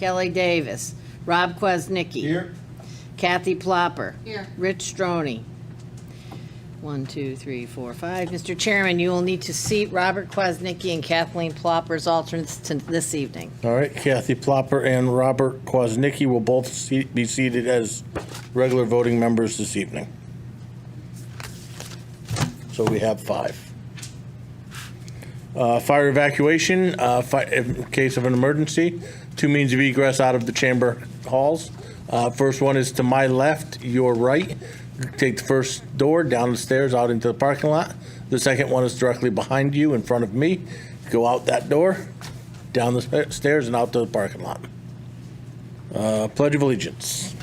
Kelly Davis. Rob Kwasnicki. Here. Kathy Plopper. Here. Rich Stroney. 1, 2, 3, 4, 5. Mr. Chairman, you will need to seat Robert Kwasnicki and Kathleen Plopper as alternates to this evening. All right, Kathy Plopper and Robert Kwasnicki will both be seated as regular voting members this evening. So we have 5. Fire evacuation, in case of an emergency, 2 means of egress out of the chamber halls. First one is to my left, your right. Take the first door down the stairs out into the parking lot. The second one is directly behind you in front of me. Go out that door, down the stairs and out to the parking lot. Pledge of Allegiance.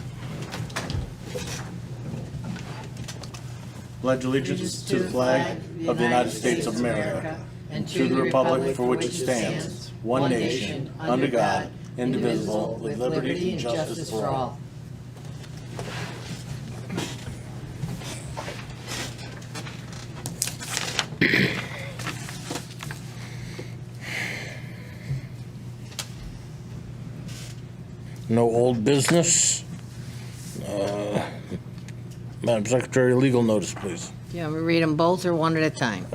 Pledge allegiance to the flag of the United States of America and to the republic for which it stands, one nation, under God, indivisible, with liberty and justice for all. No old business. Madam Secretary, legal notice, please. You want me to read them both or one at a time?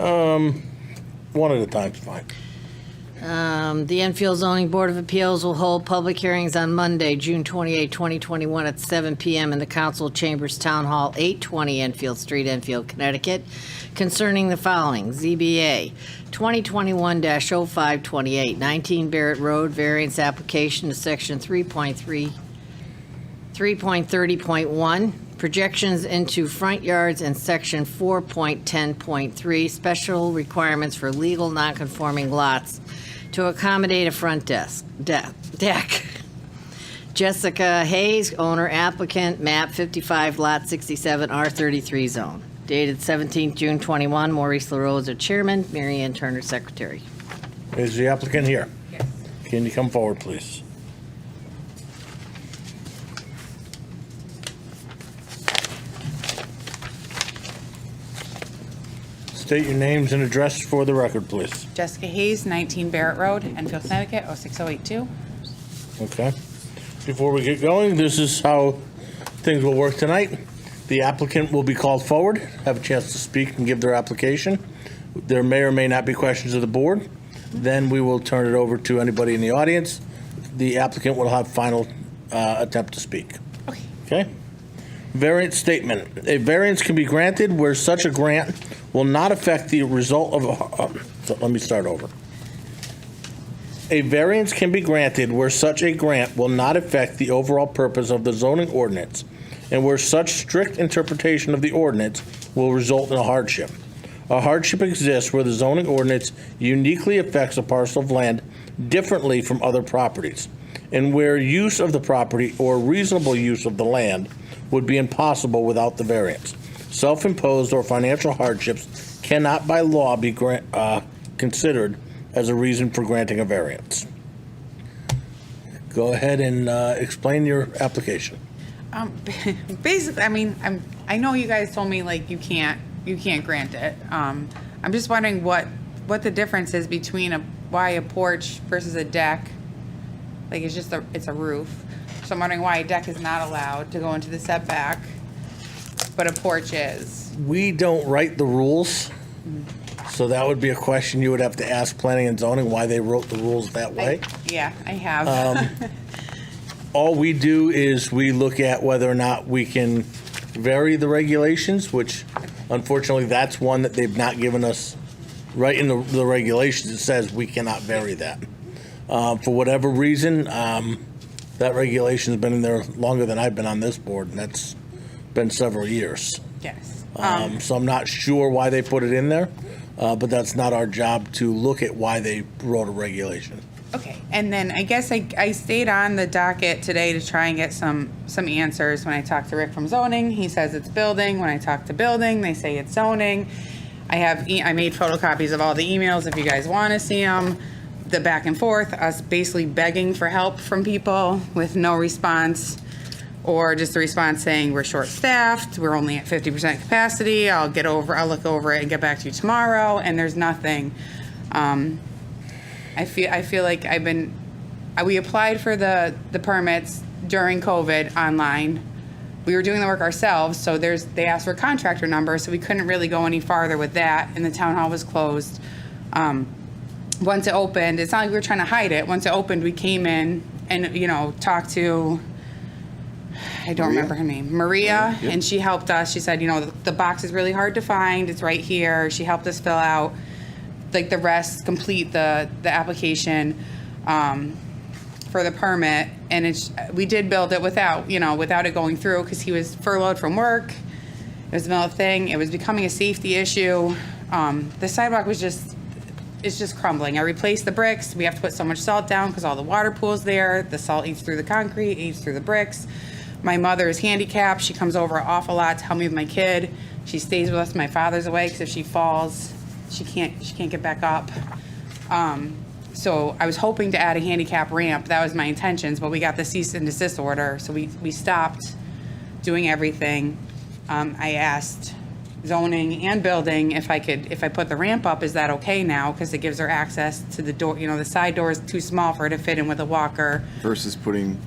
One at a time is fine. The Enfield Zoning Board of Appeals will hold public hearings on Monday, June 28, 2021 at 7 p.m. in the Council Chambers Town Hall, 820 Enfield Street, Enfield, Connecticut, concerning the following: ZBA 2021-0528, 19 Barrett Road, variance application to section 3.30.1, projections into front yards, and section 4.10.3, special requirements for legal nonconforming lots to accommodate a front deck. Jessica Hayes, owner applicant, map 55, lot 67, R33 zone. Dated 17th June 21, Maurice LaRosa, chairman, Mary Ann Turner, secretary. Is the applicant here? Yes. Can you come forward, please? State your names and address for the record, please. Jessica Hayes, 19 Barrett Road, Enfield, Connecticut, 06082. Okay. Before we get going, this is how things will work tonight. The applicant will be called forward, have a chance to speak and give their application. There may or may not be questions of the board. Then we will turn it over to anybody in the audience. The applicant will have final attempt to speak. Okay. Okay? Variance statement. A variance can be granted where such a grant will not affect the result of so let me start over. A variance can be granted where such a grant will not affect the overall purpose of the zoning ordinance and where such strict interpretation of the ordinance will result in a hardship. A hardship exists where the zoning ordinance uniquely affects a parcel of land differently from other properties, and where use of the property or reasonable use of the land would be impossible without the variance. Self-imposed or financial hardships cannot by law be considered as a reason for granting a variance. Go ahead and explain your application. Basically, I mean, I know you guys told me like you can't grant it. I'm just wondering what the difference is between why a porch versus a deck. Like it's a roof. So I'm wondering why a deck is not allowed to go into the setback, but a porch is. We don't write the rules, so that would be a question you would have to ask planning and zoning why they wrote the rules that way. I have. All we do is we look at whether or not we can vary the regulations, which unfortunately that's one that they've not given us right in the regulations. It says we cannot vary that. For whatever reason, that regulation has been in there longer than I've been on this board, and that's been several years. Yes. So I'm not sure why they put it in there, but that's not our job to look at why they wrote a regulation. Okay, and then I guess I stayed on the docket today to try and get some answers. When I talked to Rick from zoning, he says it's building. When I talk to building, they say it's zoning. I made photocopies of all the emails if you guys want to see them. The back and forth, us basically begging for help from people with no response, or just a response saying we're short-staffed, we're only at 50% capacity. I'll look over it and get back to you tomorrow. And there's nothing. I feel like I've been we applied for the permits during COVID online. We were doing the work ourselves, so they asked for a contractor number, so we couldn't really go any farther with that, and the town hall was closed. Once it opened, it's not like we were trying to hide it. Once it opened, we came in and, talked to, I don't remember her name, Maria, Yep. and she helped us. She said, the box is really hard to find. It's right here. She helped us fill out, like, the rest, complete the application for the permit. And we did build it without it going through because he was furloughed from work. It was the middle of the thing. It was becoming a safety issue. The sidewalk it's just crumbling. I replaced the bricks. We have to put so much salt down because all the water pools there. The salt eats through the concrete, eats through the bricks. My mother is handicapped. She comes over an awful lot to help me with my kid. She stays with us. My father's away because if she falls, she can't get back up. So I was hoping to add a handicap ramp. That was my intentions, but we got the cease and desist order, so we stopped doing everything. I asked zoning and building if I put the ramp up, is that okay now? Because it gives her access to the door. The side door is too small for her to fit in with a walker. Versus putting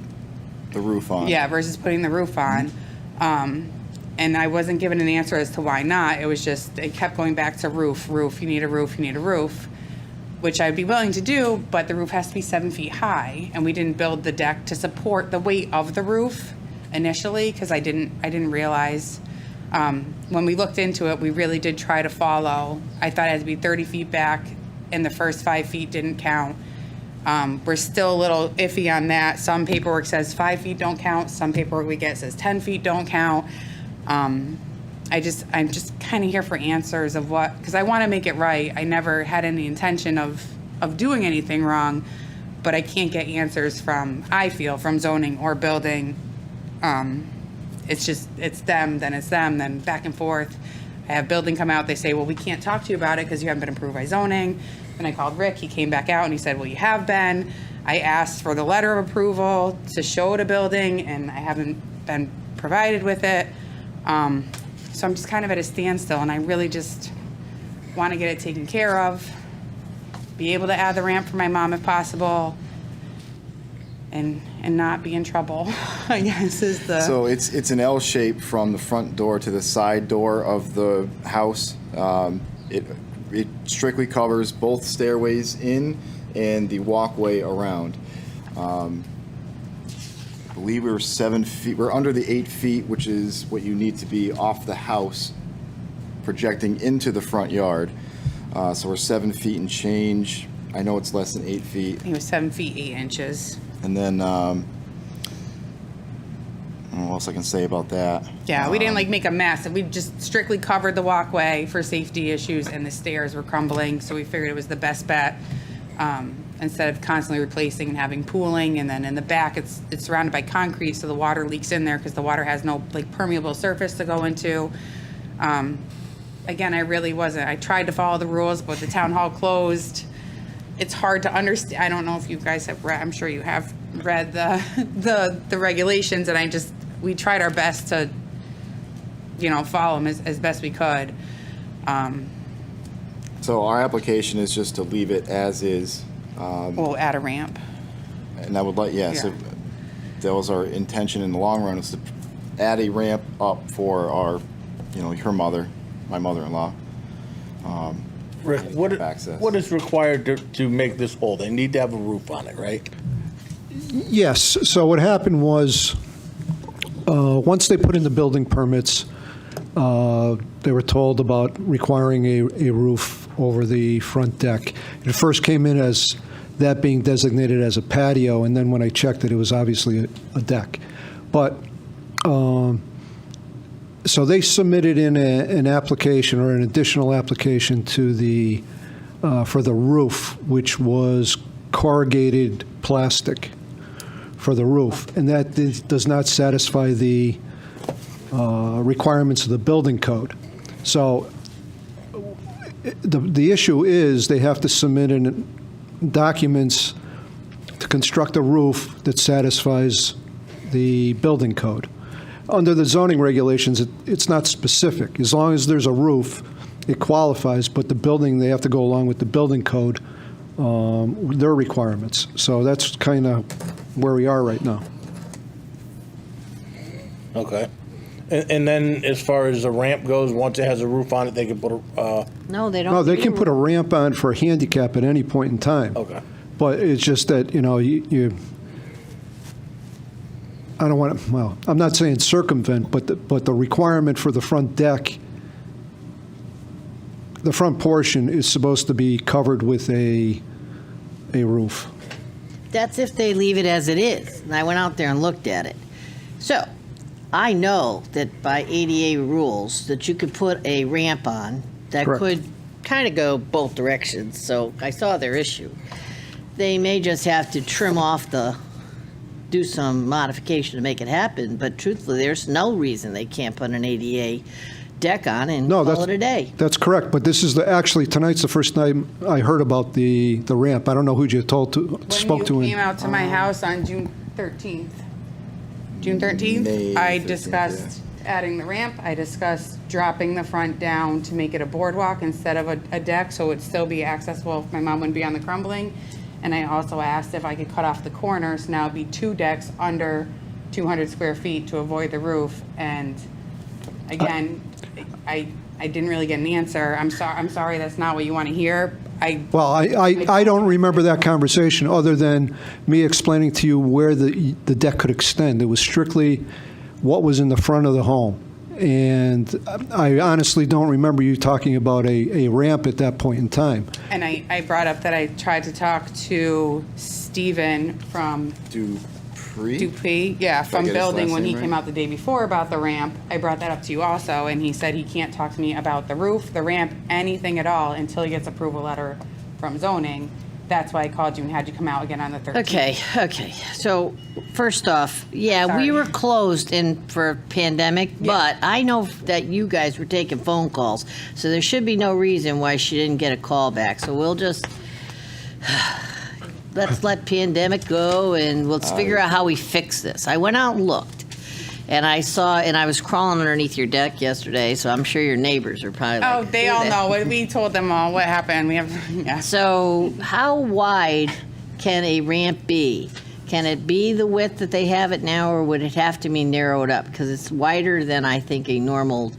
the roof on. Yeah, versus putting the roof on. And I wasn't given an answer as to why not. It was just, it kept going back to roof. You need a roof, which I'd be willing to do, but the roof has to be 7 feet high. And we didn't build the deck to support the weight of the roof initially, because I didn't realize. When we looked into it, we really did try to follow. I thought it had to be 30 feet back, and the first 5 feet didn't count. We're still a little iffy on that. Some paperwork says 5 feet don't count. Some paperwork we get says 10 feet don't count. I'm just kind of here for answers of because I want to make it right. I never had any intention of doing anything wrong, but I can't get answers from zoning or building. It's them, then back and forth. I have building come out, they say, well, we can't talk to you about it because you haven't been approved by zoning. Then I called Rick, he came back out and he said, well, you have been. I asked for the letter of approval to show to building, and I haven't been provided with it. So I'm just kind of at a standstill, and I really just want to get it taken care of, be able to add the ramp for my mom if possible, and not be in trouble, I guess is the... So it's an L shape from the front door to the side door of the house. It strictly covers both stairways in and the walkway around. I believe we were 7 feet. We're under the 8 feet, which is what you need to be off the house, projecting into the front yard. So we're 7 feet and change. I know it's less than 8 feet. He was 7 feet 8 inches. And then, I don't know what else I can say about that. Yeah, we didn't make a mess. We just strictly covered the walkway for safety issues, and the stairs were crumbling, so we figured it was the best bet. Instead of constantly replacing and having pooling, and then in the back it's surrounded by concrete, so the water leaks in there because the water has no permeable surface to go into. Again, I tried to follow the rules, but the town hall closed. It's hard to understand. I don't know if you guys have read, I'm sure you have read the regulations, and we tried our best to, follow them as best we could. So our application is just to leave it as is. We'll add a ramp. And I would like, so that was our intention in the long run, is to add a ramp up for our, her mother, my mother-in-law. Rick, access. what is required to make this whole? They need to have a roof on it, right? Yes. So what happened was, once they put in the building permits, they were told about requiring a roof over the front deck. It first came in as that being designated as a patio, and then when I checked it, it was obviously a deck. But so they submitted in an application, or an additional application to the for the roof, which was corrugated plastic for the roof, and that does not satisfy the requirements of the building code. So the issue is they have to submit in documents to construct a roof that satisfies the building code. Under the zoning regulations, it's not specific. As long as there's a roof, it qualifies, but the building, they have to go along with the building code their requirements. So that's kind of where we are right now. Okay. And then as far as the ramp goes, once it has a roof on it, they can put a, No, they don't. No, they do- can put a ramp on for a handicap at any point in time. okay. But it's just that, I don't want to, well, I'm not saying circumvent, but the requirement for the front deck, the front portion is supposed to be covered with a roof. That's if they leave it as it is. And I went out there and looked at it. So, I know that by ADA rules, that you could put a ramp on that Correct. could kind of go both directions. So I saw their issue. They may just have to trim off do some modification to make it happen, but truthfully, there's no reason they can't put an ADA deck on and No, call it a day. That's correct, but this is actually, tonight's the first time I heard about the ramp. I don't know who you spoke to. When you came out to my house on June 13th, June 13th, May I 13th, discussed adding the ramp. I discussed dropping the front down to make it a boardwalk instead of a deck, so it'd still be accessible if my mom wouldn't be on the crumbling. And I also asked if I could cut off the corners, now it'd be 2 decks under 200 square feet to avoid the roof. And again, I didn't really get an answer. I'm sorry, that's not what you want to hear. Well, I don't remember that conversation, other than me explaining to you where the deck could extend. It was strictly what was in the front of the home. And I honestly don't remember you talking about a ramp at that point in time. And I brought up that I tried to talk to Steven from Dupuy, yeah, Did I from get his building last when he name came right? out the day before about the ramp. I brought that up to you also, and he said he can't talk to me about the roof, the ramp, anything at all until he gets approval letter from zoning. That's why I called you and had you come out again on the 13th. Okay. So first off, yeah, Sorry. we were closed for pandemic, but I know that you guys were taking phone calls, so there should be no reason why she didn't get a call back. So we'll just let's let pandemic go, and let's figure out how we fix this. I went out and looked. And I was crawling underneath your deck yesterday, so I'm sure your neighbors are probably like, Oh, they all know. We told them all what happened. We have, yeah. So how wide can a ramp be? Can it be the width that they have it now, or would it have to be narrowed up? Because it's wider than I think a normal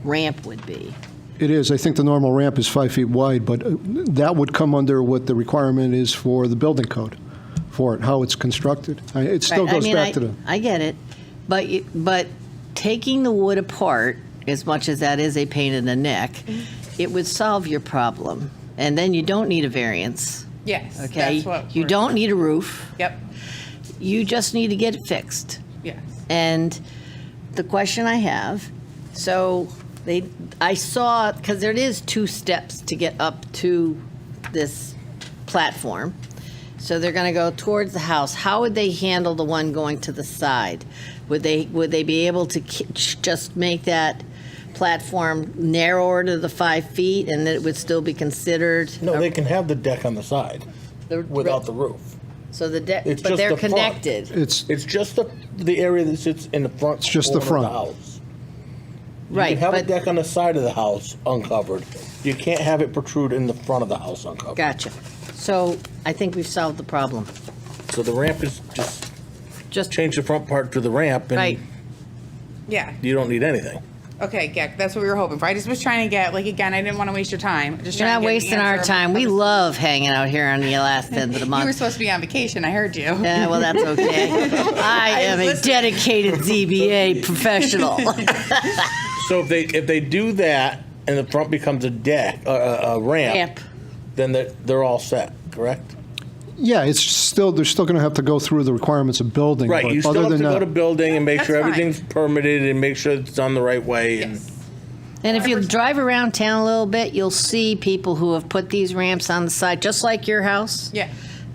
ramp would be. It is. I think the normal ramp is 5 feet wide, but that would come under what the requirement is for the building code for it, how it's constructed. It still Right, goes back to the... I get it, but taking the wood apart, as much as that is a pain in the neck, it would solve your problem. And then you don't need a variance, Yes, okay? that's what You we're- don't need a roof. Yep, You just need to get it fixed. yes. And the question I have, so I saw, because there is 2 steps to get up to this platform. So they're going to go towards the house. How would they handle the one going to the side? Would they be able to just make that platform narrower to the 5 feet, and that it would still be considered? No, they can have the deck on the side the- without the roof. So the deck, It's but just they're the front. connected. It's It's just the area that sits in the front It's just the corner of front. house. Right, You can have a but, deck on the side of the house uncovered. You can't have it protrude in the front of the house uncovered. gotcha. So I think we've solved the problem. So the ramp is just change the front part to the ramp, and Right. Yeah, you don't need anything. okay, yeah, that's what we were hoping for. I just was trying to get, like, again, I didn't want to waste your time. Just You're trying not to get an wasting our answer time. of- We love hanging out here on the last end of the You were month. supposed to be on vacation, I heard you. Yeah, well, that's okay. I am a listening. dedicated ZBA professional. So if they do that and the front becomes a deck, a ramp, Ramp. then they're all set, correct? Yeah, they're still going to have to go through the requirements of building. Right. but You still other have to than go that- to building and make That's sure fine. everything's permitted and make sure it's done the right way. Yes. And if you drive around town a little bit, you'll see people who have put these ramps on the side, just like your house. Yeah.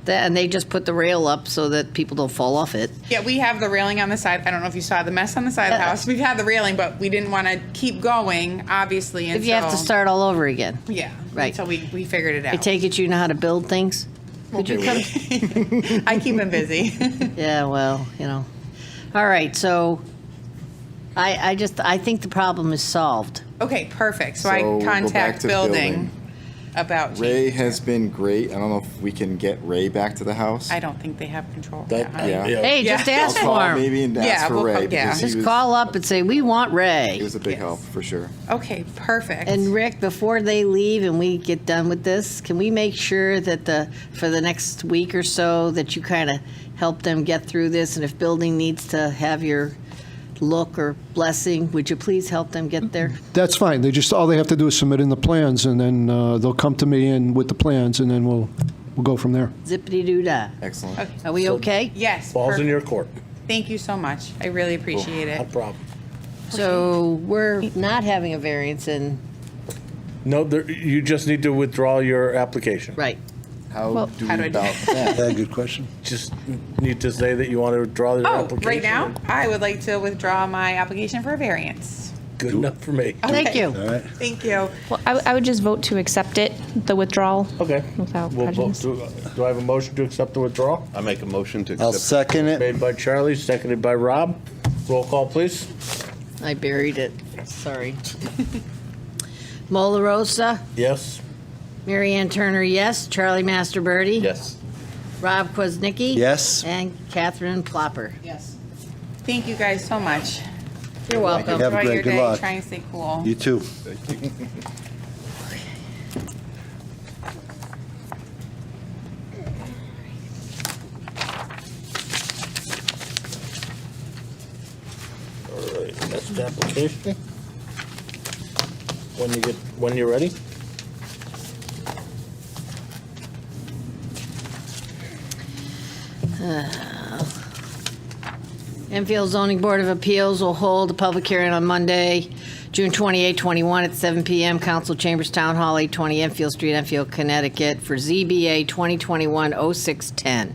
And they just put the rail up so that people don't fall off it. Yeah, we have the railing on the side. I don't know if you saw the mess on the side of the house. We've had the railing, but we didn't want to keep going, obviously, until... If you have to start all over again. Yeah, Right. until we figured it out. I take it you know how to build things? Could you come? I keep him busy. Yeah, well, All right, so I think the problem is solved. Okay, perfect. So, So I we'll go back contact to building. building. about Ray change. has been great. I don't know if we can get Ray back to the house. I don't think they have control. That, Yeah. Yeah. Hey, just Yeah. ask I'll call for him. maybe and ask Yeah, for we'll Ray call- yeah. because he Just was, call up and say, we want he Ray. was a big Yes. help for sure. Okay, perfect. And Rick, before they leave and we get done with this, can we make sure that for the next week or so, that you kind of help them get through this? And if building needs to have your look or blessing, would you please help them get there? That's fine. All they have to do is submit in the plans, and then they'll come to me in with the plans, and then we'll go from there. Zippity-doo-dah. Excellent. Okay. Are we okay? Yes. Balls in perfect. your court. Thank you so much. I really appreciate No it. problem. So we're not having a variance in, No, you just need to withdraw your application. right. How do how do we I do about that? Yeah, good question. Just need to say that you want to withdraw your Oh, application. right now, I would like to withdraw my application for a variance. Good enough for me. Thank Okay. you. All right. Thank you. Well, I would just vote to accept it, the withdrawal. Okay. Without We'll vote prejudice. do I have a motion to accept the withdrawal? I make a motion to I'll accept. second it. Made by Charlie, seconded by Rob. Roll call, please. I buried it. Sorry. Molorosa, Yes. Mary Ann Turner, yes. Charlie Masterbirdy. Yes. Rob Kwasnicki. Yes. And Catherine Plopper. Yes. Thank you guys so much. You're welcome. Have a Enjoy great- your good day. luck. Try and stay cool. You too. All right, next application. When you're ready. Enfield Zoning Board of Appeals will hold a public hearing on Monday, June 28, 21 at 7 PM, Council Chambers Town Hall, 820 Enfield Street, Enfield, Connecticut, for ZBA 2021-0610.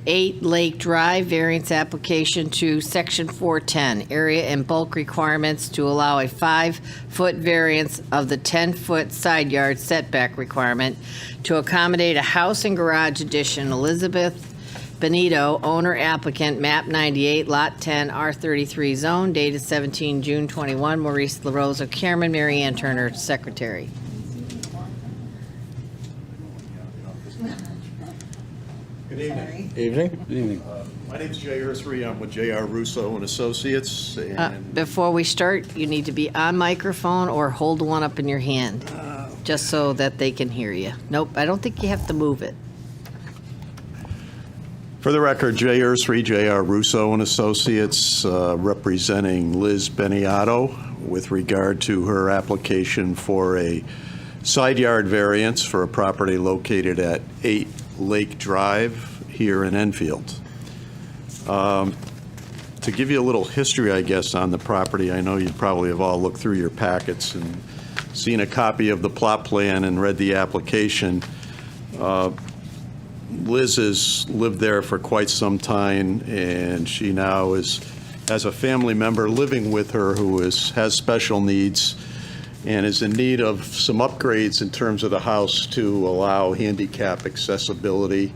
8 Lake Drive, variance application to Section 410, area and bulk requirements to allow a 5-foot variance of the 10-foot side yard setback requirement to accommodate a house and garage addition. Elizabeth Benito, owner applicant, map 98, lot 10, R33 zone, dated 17 June 21. Maurice LaRosa, chairman, Mary Ann Turner, secretary. Good evening. Evening. My name's Jay Ursary. I'm with J.R. Russo and Associates, and Before we start, you need to be on microphone or hold one up in your hand, just so that they can hear you. Nope, I don't think you have to move it. for the record, Jay Ursary, J.R. Russo and Associates, representing Liz Beniato with regard to her application for a side yard variance for a property located at 8 Lake Drive here in Enfield. To give you a little history, I guess, on the property, I know you probably have all looked through your packets and seen a copy of the plot plan and read the application. Liz has lived there for quite some time, and she now has a family member living with her who has special needs and is in need of some upgrades in terms of the house to allow handicap accessibility,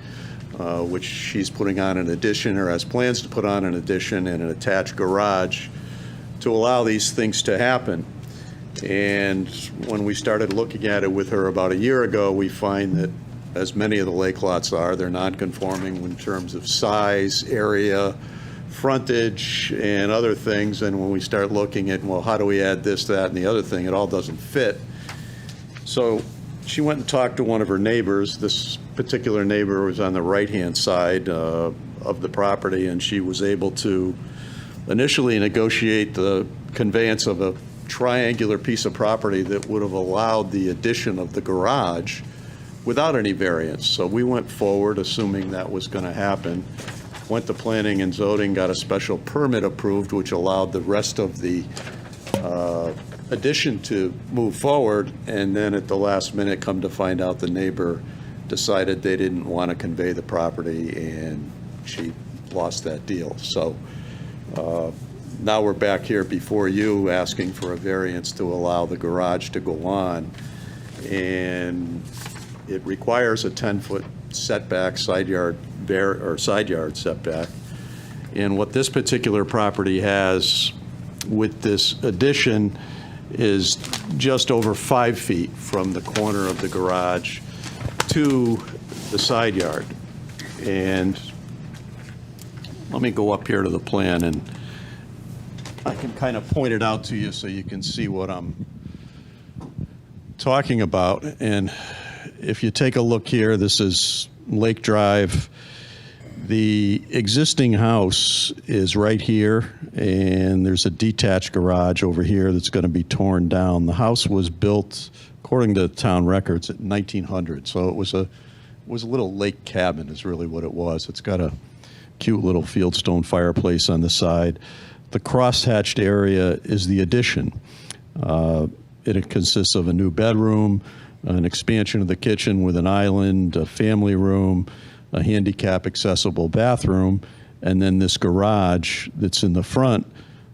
which she's putting on an addition, or has plans to put on an addition and an attached garage to allow these things to happen. And when we started looking at it with her about a year ago, we find that, as many of the lake lots are, they're non-conforming in terms of size, area, frontage, and other things. And when we start looking at, well, how do we add this, that, and the other thing, it all doesn't fit. So she went and talked to one of her neighbors. This particular neighbor was on the right-hand side of the property, and she was able to initially negotiate the conveyance of a triangular piece of property that would have allowed the addition of the garage without any variance. So we went forward, assuming that was going to happen, went to planning and zoning, got a special permit approved, which allowed the rest of the addition to move forward, and then at the last minute, come to find out the neighbor decided they didn't want to convey the property, and she lost that deal. So now we're back here before you asking for a variance to allow the garage to go on. And it requires a 10-foot setback, side yard setback. And what this particular property has with this addition is just over 5 feet from the corner of the garage to the side yard. And let me go up here to the plan, and I can kind of point it out to you so you can see what I'm talking about. And if you take a look here, this is Lake Drive. The existing house is right here, and there's a detached garage over here that's going to be torn down. The house was built, according to town records, at 1900, so it was a little lake cabin is really what it was. It's got a cute little fieldstone fireplace on the side. The crosshatched area is the addition. It consists of a new bedroom, an expansion of the kitchen with an island, a family room, a handicap accessible bathroom, and then this garage that's in the front,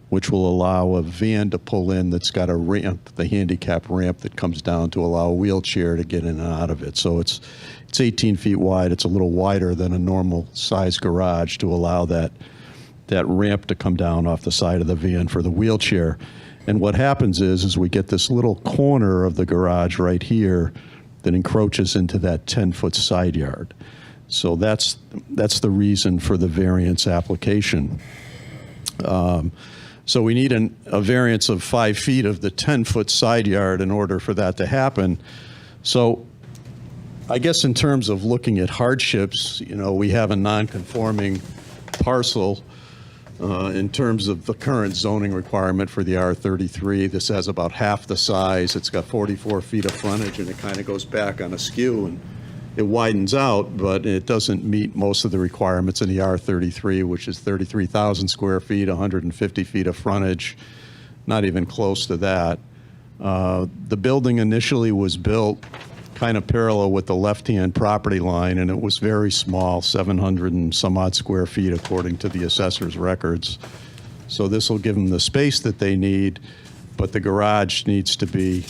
which will allow a van to pull in that's got a ramp, the handicap ramp that comes down to allow a wheelchair to get in and out of it. So it's 18 feet wide. It's a little wider than a normal size garage to allow that ramp to come down off the side of the van for the wheelchair. And what happens is we get this little corner of the garage right here that encroaches into that 10-foot side yard. So that's the reason for the variance application. So we need a variance of 5 feet of the 10-foot side yard in order for that to happen. So I guess in terms of looking at hardships, we have a non-conforming parcel in terms of the current zoning requirement for the R33. This has about half the size. It's got 44 feet of frontage, and it kind of goes back on a skew, and it widens out, but it doesn't meet most of the requirements in the R33, which is 33,000 square feet, 150 feet of frontage, not even close to that. The building initially was built kind of parallel with the left-hand property line, and it was very small, 700 and some odd square feet according to the assessor's records. So this will give them the space that they need, but the garage needs to be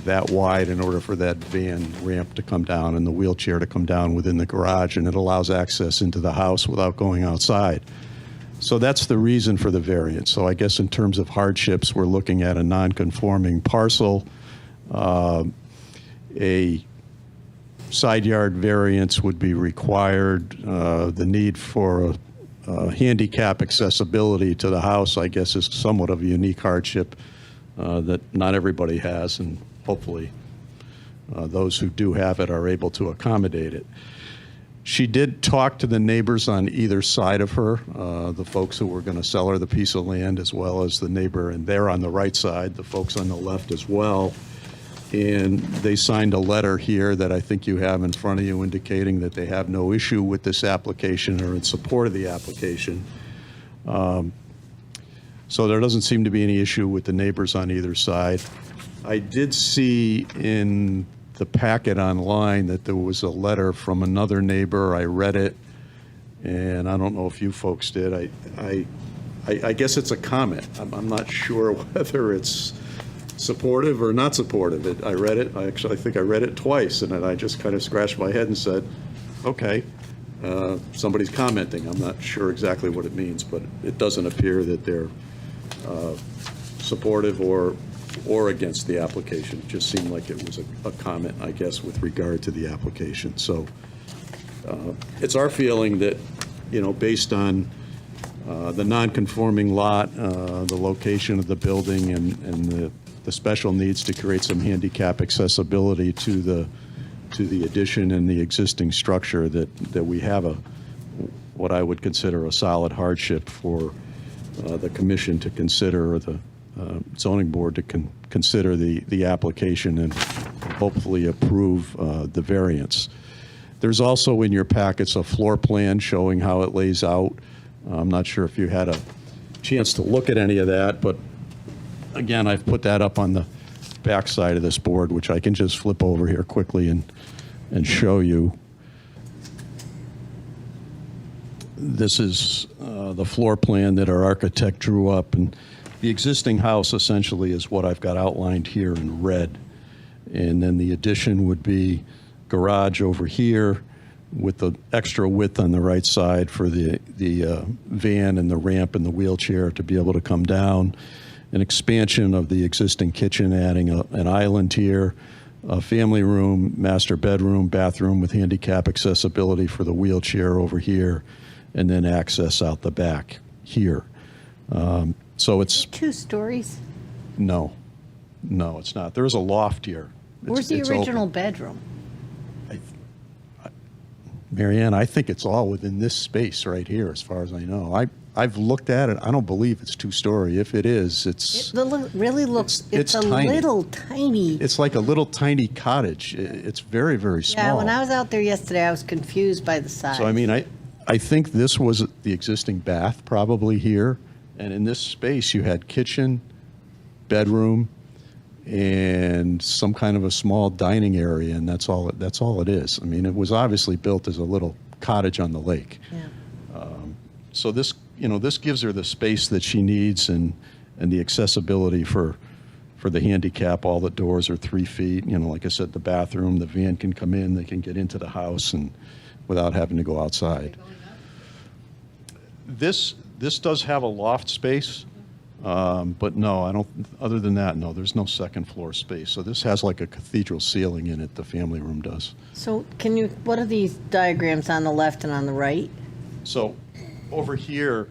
that wide in order for that van ramp to come down and the wheelchair to come down within the garage, and it allows access into the house without going outside. So that's the reason for the variance. So I guess in terms of hardships, we're looking at a non-conforming parcel. A side yard variance would be required. The need for handicap accessibility to the house, I guess, is somewhat of a unique hardship that not everybody has, and hopefully those who do have it are able to accommodate it. She did talk to the neighbors on either side of her, the folks who were going to sell her the piece of land, as well as the neighbor, and they're on the right side, the folks on the left as well. And they signed a letter here that I think you have in front of you indicating that they have no issue with this application or in support of the application. So there doesn't seem to be any issue with the neighbors on either side. I did see in the packet online that there was a letter from another neighbor. I read it, and I don't know if you folks did. I guess it's a comment. I'm not sure whether it's supportive or not supportive. I read it. I think I read it twice, and then I just kind of scratched my head and said, okay, somebody's commenting. I'm not sure exactly what it means, but it doesn't appear that they're supportive or against the application. It just seemed like it was a comment, I guess, with regard to the application. So it's our feeling that, based on the non-conforming lot, the location of the building, and the special needs to create some handicap accessibility to the addition and the existing structure, that we have what I would consider a solid hardship for the commission to consider, or the zoning board to consider the application and hopefully approve the variance. There's also in your packets a floor plan showing how it lays out. I'm not sure if you had a chance to look at any of that, but again, I've put that up on the back side of this board, which I can just flip over here quickly and show you. This is the floor plan that our architect drew up, and the existing house essentially is what I've got outlined here in red. And then the addition would be garage over here with the extra width on the right side for the van and the ramp and the wheelchair to be able to come down. an expansion of the existing kitchen, adding an island here, a family room, master bedroom, bathroom with handicap accessibility for the wheelchair over here, and then access out the back here. So it's, 2 stories? no, it's not. There's a loft here. Where's the It's original open. bedroom? Mary Ann, I think it's all within this space right here, as far as I know. I've looked at it. I don't believe it's 2-story. If it is, It really looks, It's it's a tiny. little tiny. it's like a little tiny cottage. It's very, very small. Yeah, when I was out there yesterday, I was confused by the size. So, I mean, I think this was the existing bath probably here. And in this space, you had kitchen, bedroom, and some kind of a small dining area, and that's all it is. I mean, it was obviously built as a little cottage on the lake. Yeah. So this, this gives her the space that she needs and the accessibility for the handicap. All the doors are 3 feet. Like I said, the bathroom, the van can come in, they can get into the house and without having to go outside. This does have a loft space, but no, I don't. Other than that, no, there's no second floor space. So this has like a cathedral ceiling in it. The family room does. So what are these diagrams on the left and on the right? So over here,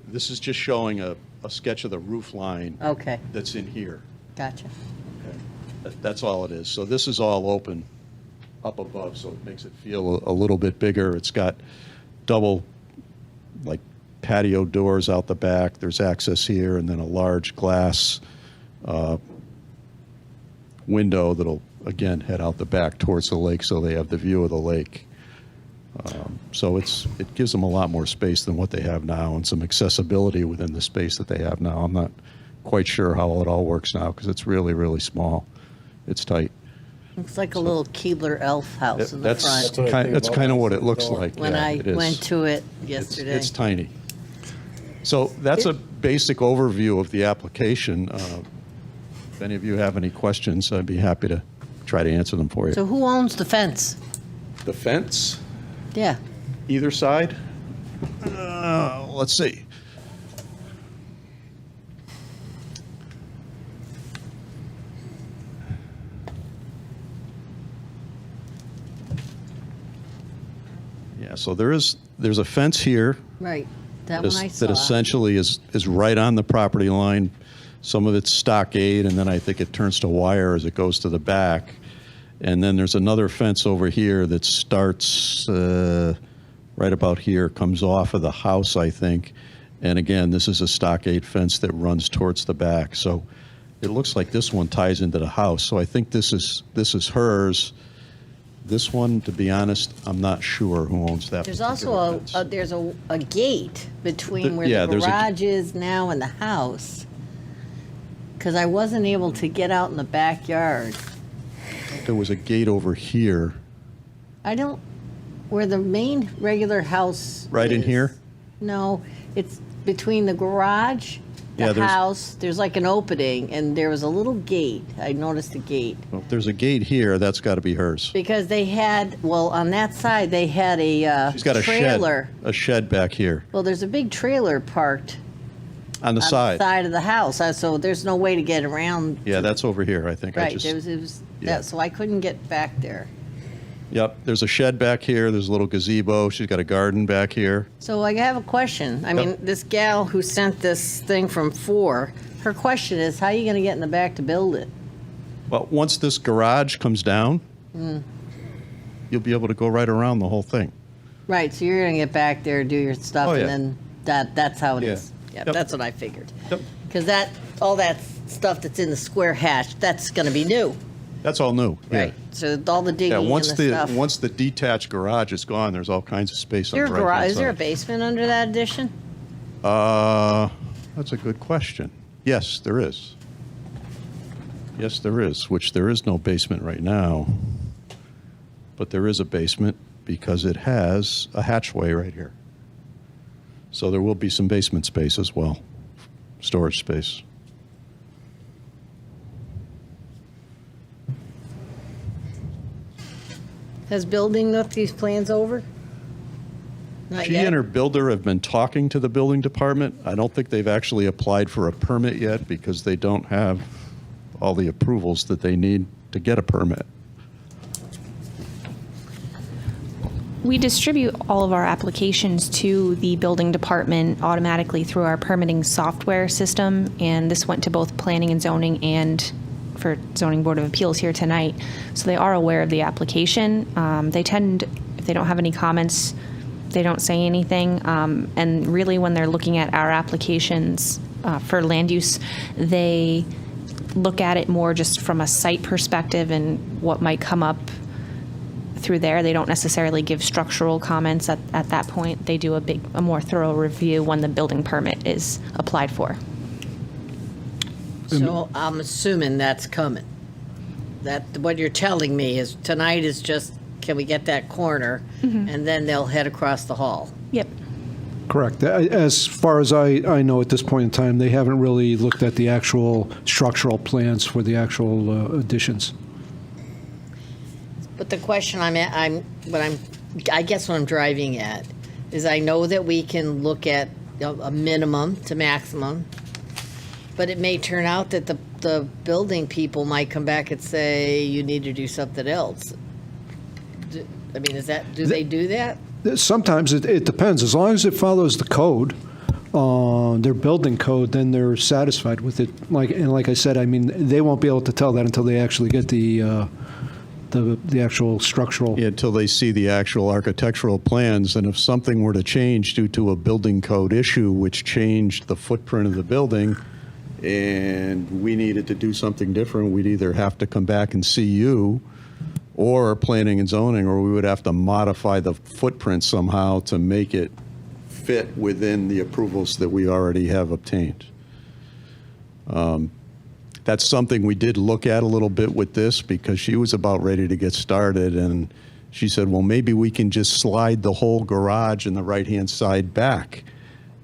this is just showing a sketch of the roof line Okay, that's in here. gotcha. That's all it is. So this is all open up above, so it makes it feel a little bit bigger. It's got double, like, patio doors out the back. There's access here, and then a large glass window that'll, again, head out the back towards the lake, so they have the view of the lake. So it gives them a lot more space than what they have now, and some accessibility within the space that they have now. I'm not quite sure how it all works now, because it's really, really small. It's tight. Looks like a little Keebler elf house in the That's front. what I think that's about kind of when what I it see looks the door. like. When Yeah, I it is. went to it It's yesterday. It's tiny. So that's a basic overview of the application. If any of you have any questions, I'd be happy to try to answer them for you. So who owns the fence? The fence, Yeah. either side? Let's see. Yeah, so there's a fence here. Right. That one I saw. That essentially is right on the property line. Some of it's stockade, and then I think it turns to wire as it goes to the back. And then there's another fence over here that starts right about here, comes off of the house, I think. And again, this is a stockade fence that runs towards the back. So it looks like this one ties into the house. So I think this is hers. This one, to be honest, I'm not sure who owns that. There's particular also fence. there's a gate between where Yeah, the there's a- garage is now and the house. Because I wasn't able to get out in the backyard. There was a gate over here. Where the main regular house Right in is. here? No, it's between the garage, Yeah, the there's- house, there's like an opening, and there was a little gate. I noticed a gate. Well, if there's a gate here, that's got to be hers. Because they had, well, on that side, they had a She's got a trailer. shed. A shed back here Well, there's a big trailer parked on the on side. the side of the house, so there's no way to get around. Yeah, that's over here, I think. Right, it was yeah. that, so I couldn't get back there. Yep, there's a shed back here. There's a little gazebo. She's got a garden back here. So I have a question. I mean, this gal who sent this thing from 4, her question is, how are you going to get in the back to build it? Well, once this garage comes down, you'll be able to go right around the whole thing. Right, so you're going to get back there, do your stuff, Oh, yeah. and then that's how it Yeah. is. Yeah, Yep. that's what I figured. Yep. Because all that stuff that's in the square hatch, that's going to be new. That's all new. Yeah. Right, so all the digging Yeah, and once the stuff. once the detached garage is gone, there's all kinds of space on the right-hand Is there a side. basement under that addition? That's a good question. Yes, there is. Yes, there is, which there is no basement right now. But there is a basement because it has a hatchway right here. So there will be some basement space as well, storage space. Has building looked these plans over? Not She yet? and her builder have been talking to the building department. I don't think they've actually applied for a permit yet because they don't have all the approvals that they need to get a permit. We distribute all of our applications to the building department automatically through our permitting software system, and this went to both planning and zoning and for zoning board of appeals here tonight. So they are aware of the application. They tend, if they don't have any comments, they don't say anything. And really, when they're looking at our applications for land use, they look at it more just from a site perspective and what might come up through there. They don't necessarily give structural comments at that point. They do a more thorough review when the building permit is applied for. So I'm assuming that's coming. That, what you're telling me is tonight is just, can we get that corner? And then they'll head across the hall. Yep. Correct. As far as I know at this point in time, they haven't really looked at the actual structural plans for the actual additions. But the question I guess what I'm driving at is I know that we can look at a minimum to maximum, but it may turn out that the building people might come back and say, you need to do something else. Do they do that? Sometimes it depends. As long as it follows the code, their building code, then they're satisfied with it. Like I said, I mean, they won't be able to tell that until they actually get the actual structural. Yeah, until they see the actual architectural plans, and if something were to change due to a building code issue, which changed the footprint of the building, and we needed to do something different, we'd either have to come back and see you, or planning and zoning, or we would have to modify the footprint somehow to make it fit within the approvals that we already have obtained. That's something we did look at a little bit with this because she was about ready to get started, and she said, well, maybe we can just slide the whole garage and the right-hand side back.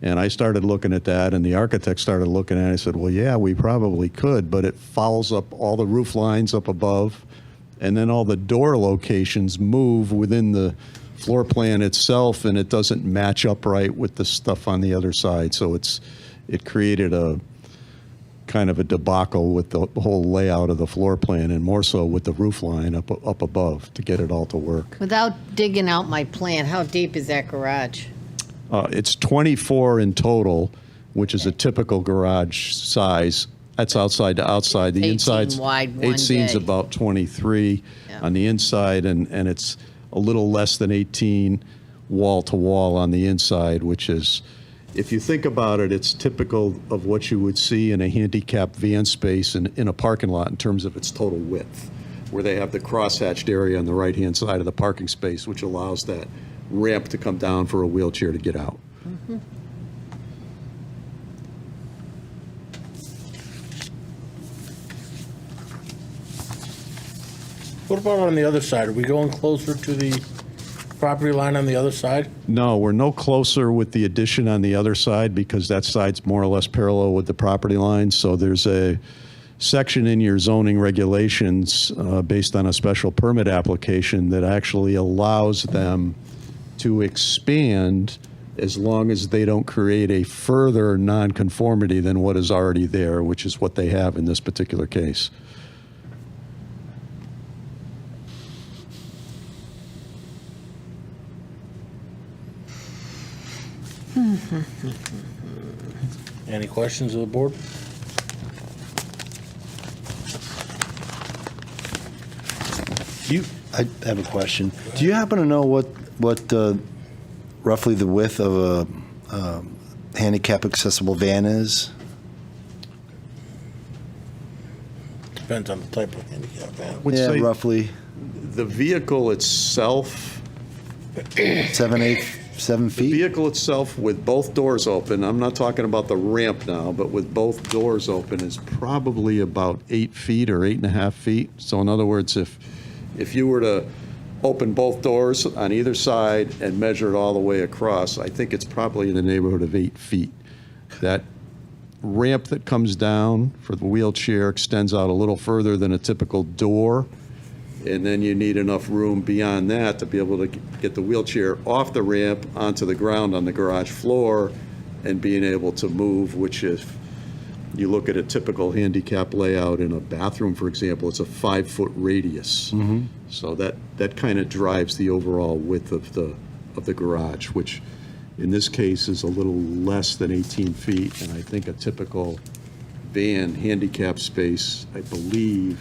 And I started looking at that, and the architect started looking at it. I said, well, yeah, we probably could, but it fouls up all the roof lines up above, and then all the door locations move within the floor plan itself, and it doesn't match up right with the stuff on the other side. So it created a kind of a debacle with the whole layout of the floor plan, and more so with the roof line up above to get it all to work. Without digging out my plan, how deep is that garage? It's 24 in total, which is a typical garage size. That's outside to outside. The 18 inside's wide, one 18's bay. about 23 Yeah. on the inside, and it's a little less than 18 wall to wall on the inside, which is, if you think about it, it's typical of what you would see in a handicapped van space in a parking lot in terms of its total width, where they have the crosshatched area on the right-hand side of the parking space, which allows that ramp to come down for a wheelchair to get out. What about on the other side? Are we going closer to the property line on the other side? No, we're no closer with the addition on the other side because that side's more or less parallel with the property line. So there's a section in your zoning regulations based on a special permit application that actually allows them to expand as long as they don't create a further nonconformity than what is already there, which is what they have in this particular case. Any questions of the board? I have a question. Do you happen to know what roughly the width of a handicap accessible van is? Depends on the type of handicap van. Would Yeah, say roughly the vehicle itself, 7 the feet? vehicle itself with both doors open, I'm not talking about the ramp now, but with both doors open is probably about 8 feet or 8.5 feet. So in other words, if you were to open both doors on either side and measure it all the way across, I think it's probably in the neighborhood of 8 feet. That ramp that comes down for the wheelchair extends out a little further than a typical door, and then you need enough room beyond that to be able to get the wheelchair off the ramp onto the ground on the garage floor and being able to move, which if you look at a typical handicap layout in a bathroom, for example, it's a 5-foot radius. So that kind of drives the overall width of the garage, which in this case is a little less than 18 feet. And I think a typical van handicap space, I believe,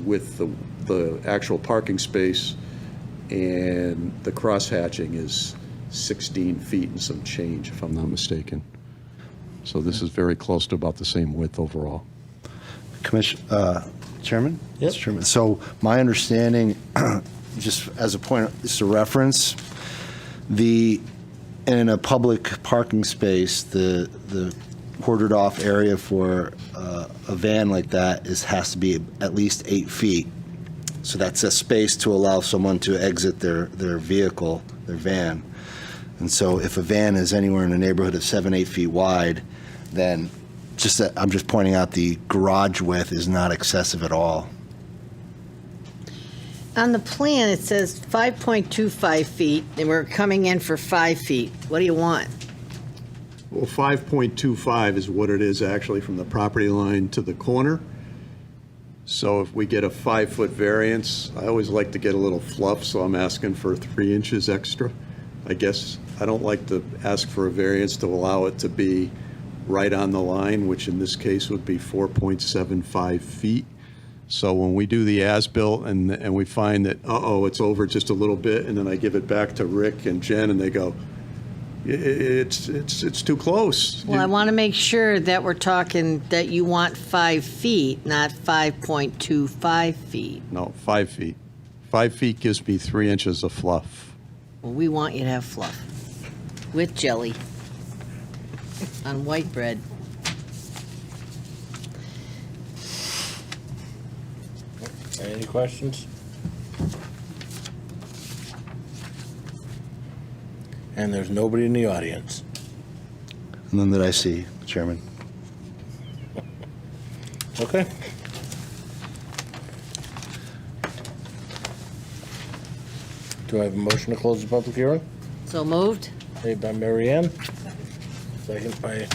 with the actual parking space and the cross-hatching is 16 feet and some change, if I'm not mistaken. So this is very close to about the same width overall. Chairman? Yep. Mr. Chairman. So my understanding, just as a point, just a reference, in a public parking space, the quartered off area for a van like that has to be at least 8 feet. So that's a space to allow someone to exit their vehicle, their van. And so if a van is anywhere in the neighborhood of 7-8 feet wide, then I'm just pointing out the garage width is not excessive at all. On the plan, it says 5.25 feet, and we're coming in for 5 feet. What do you want? Well, 5.25 is what it is actually from the property line to the corner. So if we get a 5-foot variance, I always like to get a little fluff, so I'm asking for 3 inches extra. I guess I don't like to ask for a variance to allow it to be right on the line, which in this case would be 4.75 feet. So when we do the as-built and we find that, it's over just a little bit, and then I give it back to Rick and Jen, and they go, it's too close. Well, I want to make sure that we're talking that you want 5 feet, not 5.25 feet. No, 5 feet. 5 feet gives me 3 inches of fluff. Well, we want you to have fluff with jelly on white bread. Any questions? And there's nobody in the audience. None that I see, Chairman. Okay. Do I have a motion to close the public hearing? So moved? Made by Mary Ann. Second by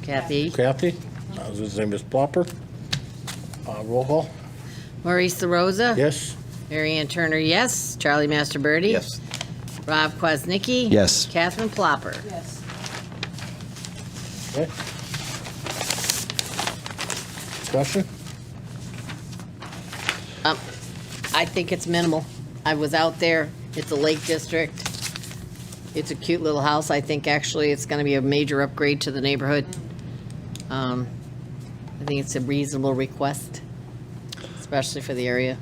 Kathy? Kathy. I was going to say Ms. Plopper. Roll call. Maurice DeRosa? Yes. Mary Ann Turner, yes. Charlie Masterbirdy? Yes. Rob Kwasnicki? Yes. Catherine Plopper? Yes. Okay. Discussion? I think it's minimal. I was out there. It's a Lake District. It's a cute little house. I think actually it's going to be a major upgrade to the neighborhood. I think it's a reasonable request, especially for the area.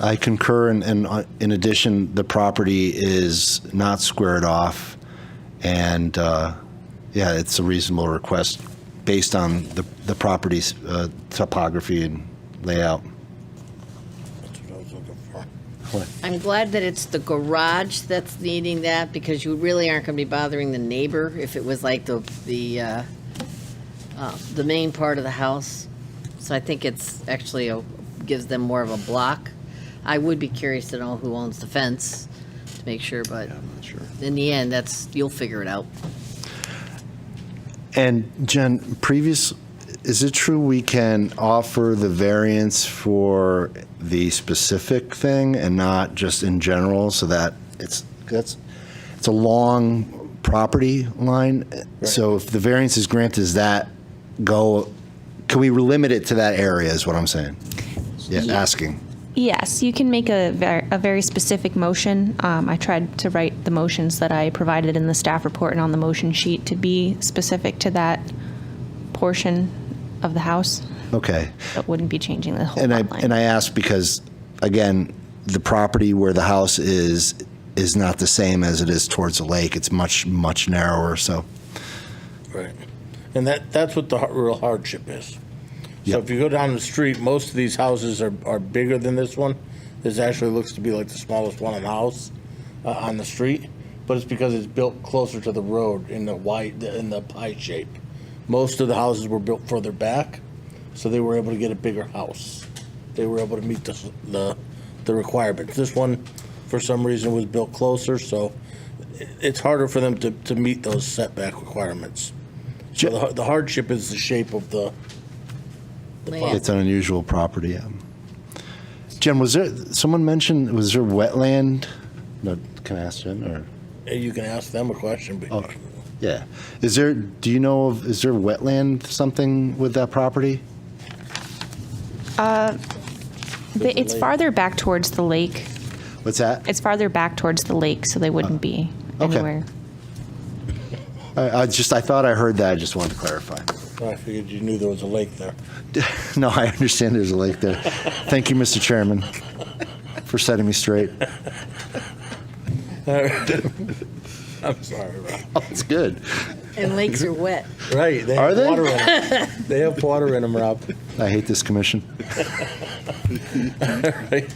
I concur, and in addition, the property is not squared off, and it's a reasonable request based on the property's topography and layout. That's what I was looking for. I'm glad that it's the garage that's needing that, because you really aren't going to be bothering the neighbor if it was like the main part of the house. So I think it's actually gives them more of a block. I would be curious to know who owns the fence to make sure, but I'm not sure. in the end, you'll figure it out. And Jen, is it true we can offer the variance for the specific thing and not just in general, so that it's a long property line? Right. So if the variance is granted, does that can we limit it to that area is what I'm saying? Yeah, asking. Yes, you can make a very specific motion. I tried to write the motions that I provided in the staff report and on the motion sheet to be specific to that portion of the house. Okay. It wouldn't be changing the whole And lot line. I ask because, again, the property where the house is not the same as it is towards the lake. It's much, much narrower, so. Right. And that's what the real hardship is. So Yep. if you go down the street, most of these houses are bigger than this one. This actually looks to be like the smallest one in the house on the street, but it's because it's built closer to the road in the pie shape. Most of the houses were built further back, so they were able to get a bigger house. they were able to meet the requirements. This one, for some reason, was built closer, so it's harder for them to meet those setback requirements. So the hardship is the shape of the Land. It's an unusual property, yeah. Jim, was there wetland? No, can I ask Jim, or? You can ask them a question, but Oh, yeah. Do you know is there wetland something with that property? It's farther back towards the lake. What's that? It's farther back towards the lake, so they wouldn't be okay. anywhere. I thought I heard that. I just wanted to clarify. I figured you knew there was a lake there. No, I understand there's a lake there. Thank you, Mr. Chairman, for setting me straight. I'm sorry, Rob. Oh, it's good. And lakes are wet. Right, they Are have they? water in them. They have water in them, Rob. I hate this commission. Right.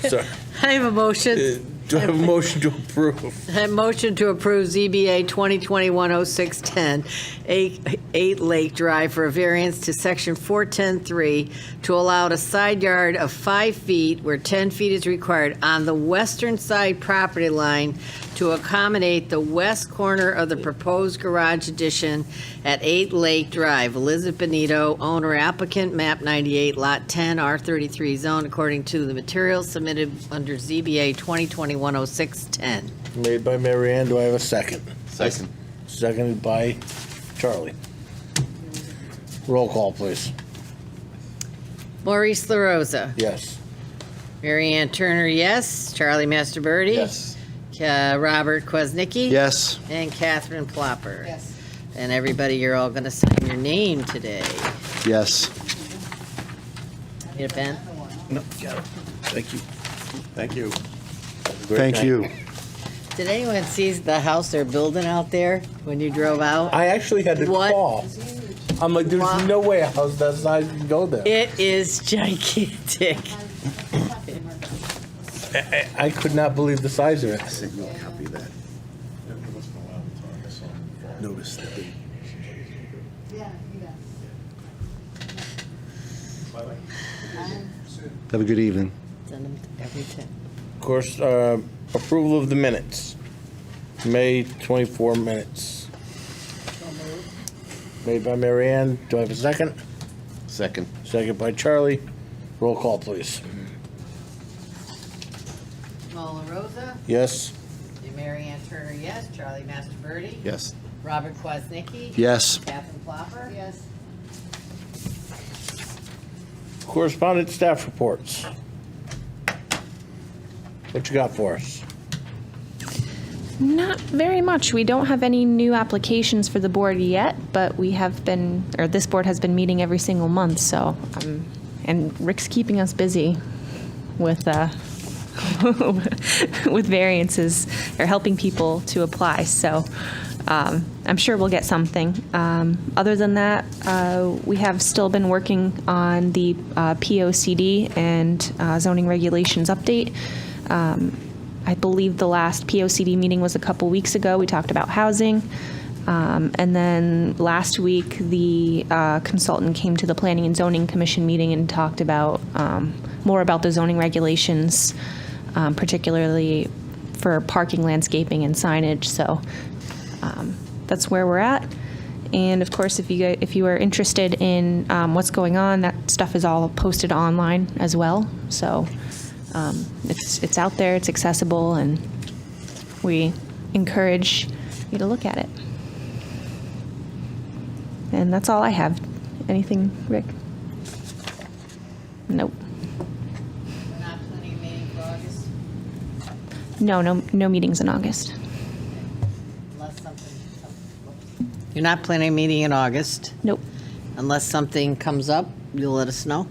Sorry. I have a motion. Do I have a motion to approve? I motion to approve ZBA 2021-0610, 8 Lake Drive for a variance to section 410-3 to allow a side yard of 5 feet where 10 feet is required on the western side property line to accommodate the west corner of the proposed garage addition at 8 Lake Drive. Elizabeth Benito, owner applicant, map 98, lot 10, R33 zone, according to the materials submitted under ZBA 2021-0610. Made by Mary Ann, do I have a second? Second. Seconded by Charlie. Roll call, please. Maurice LaRosa. Yes. Mary Ann Turner, yes. Charlie Masterbirdy. Yes. Robert Kwasnicki. Yes. And Catherine Plopper. Yes. And everybody, you're all going to sign your name today. Yes. Need a pen? No, got it. Thank you. Thank you. Great Thank night. you. Did anyone see the house they're building out there when you drove out? I actually had to What? call. I'm like, there's What? no way a house that size can go there. It is gigantic. I could not believe the size of it. Copy that. Notice that. Have a good evening. Send them every 10. Of course, approval of the minutes. May 24 minutes. Made by Mary Ann. Do I have a second? Second. Second by Charlie. Roll call, please. Paul LaRosa. Yes? Mary Ann Turner, yes. Charlie Masterbirdy. Yes. Robert Kwasnicki. Yes. Catherine Plopper. Yes. Correspondent staff reports. What you got for us? Not very much. We don't have any new applications for the board yet, but we have been, or this board has been meeting every single month, so, and Rick's keeping us busy with, with variances, or helping people to apply, so I'm sure we'll get something. Other than that, we have still been working on the POCD and zoning regulations update. I believe the last POCD meeting was a couple weeks ago. We talked about housing. And then last week, the consultant came to the Planning and Zoning Commission meeting and talked about more about the zoning regulations, particularly for parking, landscaping, and signage. So that's where we're at. And of course, if you are interested in what's going on, that stuff is all posted online as well. So it's out there, it's accessible, and we encourage you to look at it. And that's all I have. Anything, Rick? Nope. We're not planning a meeting for August No meetings in August. unless something. You're not planning a meeting in August Nope. unless something comes up. You'll let us know.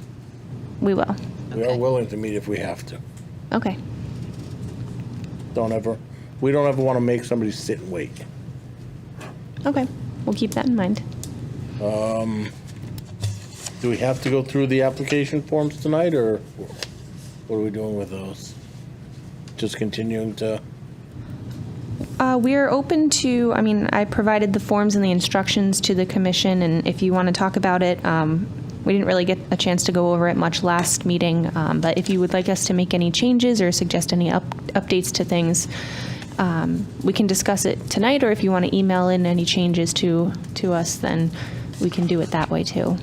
We will. We are Okay. willing to meet if we have to. Okay. We don't ever want to make somebody sit and wait. Okay. We'll keep that in mind. Do we have to go through the application forms tonight, or what are we doing with those? Just continuing to, We're open to, I provided the forms and the instructions to the commission, and if you want to talk about it, we didn't really get a chance to go over it much last meeting, but if you would like us to make any changes or suggest any updates to things, we can discuss it tonight, or if you want to email in any changes to us, then we can do it that way too.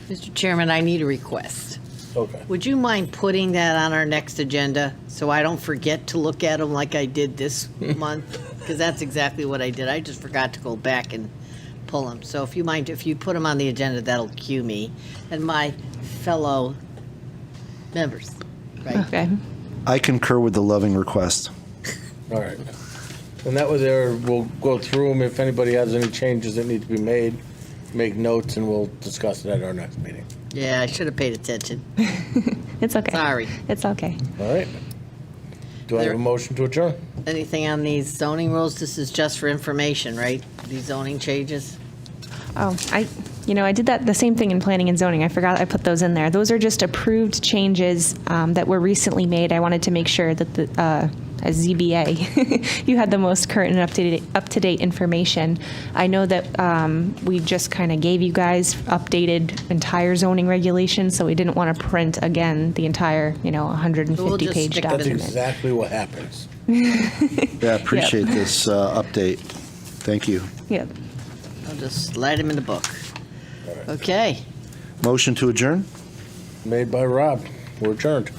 Mr. Chairman, I need a request. Okay. Would you mind putting that on our next agenda so I don't forget to look at them like I did this month? Because that's exactly what I did. I just forgot to go back and pull them. So if you mind, if you put them on the agenda, that'll cue me and my fellow members, right? Okay. I concur with the loving request. All right. And that was there, we'll go through them. If anybody has any changes that need to be made, make notes, and we'll discuss it at our next meeting. Yeah, I should have paid attention. It's okay. Sorry. It's okay. All right. Do I have a motion to adjourn? Anything on these zoning rules? This is just for information, right? These zoning changes? Oh, I did the same thing in planning and zoning. I forgot I put those in there. Those are just approved changes that were recently made. I wanted to make sure that as ZBA, you had the most current and up-to-date information. I know that we just kind of gave you guys updated entire zoning regulations, so we didn't want to print again the entire, 150-page stick with it. That's document. exactly what happens. Yeah, appreciate this update. Thank you. Yep. I'll just slide them in the book. Okay. Motion to adjourn? Made by Rob. We're adjourned.